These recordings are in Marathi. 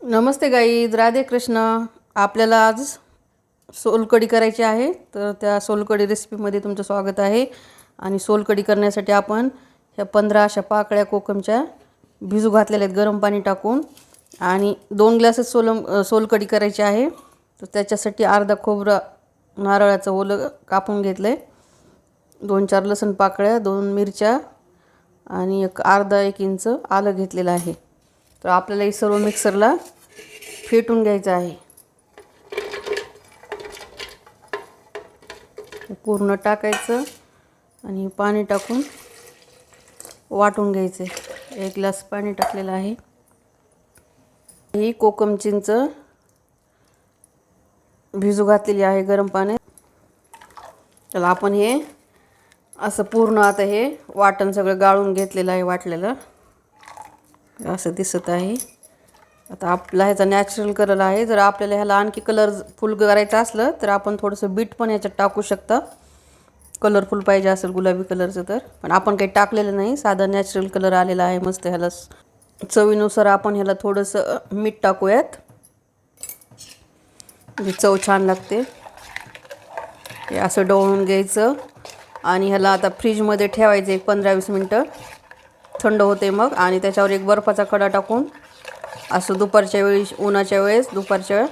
नमस्ते गाईज, राधे कृष्ण. आपल्याला आज सोलकढी करायची आहे, तर त्या सोलकढी रेसिपीमध्ये तुमचं स्वागत आहे. आणि सोलकढी करण्यासाठी आपण ह्या 15 अशा पाकळ्या कोकमच्या भिजू घातलेल्या आहेत गरम पाणी टाकून. आणि 2 ग्लासेस सोलकढी करायची आहे, तर त्याच्यासाठी अर्धा खोबरा नारळाचं ओलं कापून घेतलं आहे, 2-4 लसूण पाकळ्या, 2 मिरच्या आणि अर्धा 1 इंच आलं घेतलेलं आहे. तर आपल्याला हे सर्व मिक्सरला फेटून घ्यायचं आहे. पूर्ण टाकायचं आणि पाणी टाकून वाटून घ्यायचं. 1 ग्लास पाणी टाकलेलं आहे. ही कोकम चिंच भिजू घातलेली आहे गरम पाण्यात. तर आपण हे असं पूर्ण आता हे वाटण सगळं गाळून घेतलेलं आहे, वाटलेलं असं दिसत आहे. आता आपला ह्याचा नॅचरल कलर आहे. जर आपल्याला ह्याला आणखी कलरफुल करायचं असलं तर आपण थोडंसं बीट पण याच्यात टाकू शकता, कलरफुल पाहिजे असेल गुलाबी कलरचं तर. पण आपण काही टाकलेलं नाही, साधा नॅचरल कलर आलेला आहे मस्त. ह्याला चवीनुसार आपण ह्याला थोडंसं मीठ टाकूयात, म्हणजे चव छान लागते. हे असं ढवळून घ्यायचं आणि ह्याला आता फ्रीजमध्ये ठेवायचं 15-20 मिनटं, थंड होते मग. आणि त्याच्यावर एक बर्फाचा खडा टाकून असं दुपारच्या वेळी, उन्हाच्या वेळेस दुपारच्या वेळ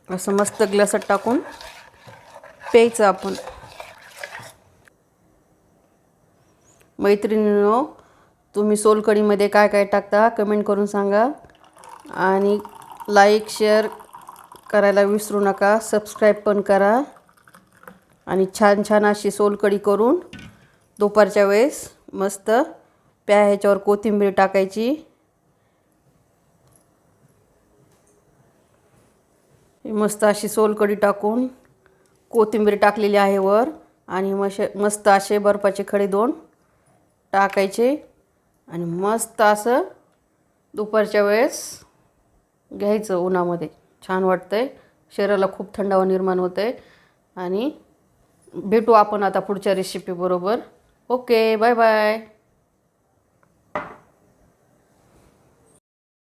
असं मस्त ग्लासात टाकून प्यायचं आपण. मैत्रिणींनो, तुम्ही सोलकढीमध्ये काय काय टाकता कमेंट करून सांगा. आणि लाईक शेअर करायला विसरू नका, सबस्क्राईब पण करा. आणि छान छान अशी सोलकढी करून दुपारच्या वेळेस मस्त प्या. ह्याच्यावर कोथिंबीर टाकायची. मस्त अशी सोलकढी टाकून कोथिंबीर टाकलेली आहे वर. आणि मस्त असे बर्फाचे खडे 2 टाकायचे आणि मस्त असं दुपारच्या वेळेस घ्यायचं उन्हामध्ये. छान वाटतंय, शरीराला खूप थंडावा निर्माण होतंय. आणि भेटू आपण आता पुढच्या रेसिपी बरोबर. Okay, bye bye.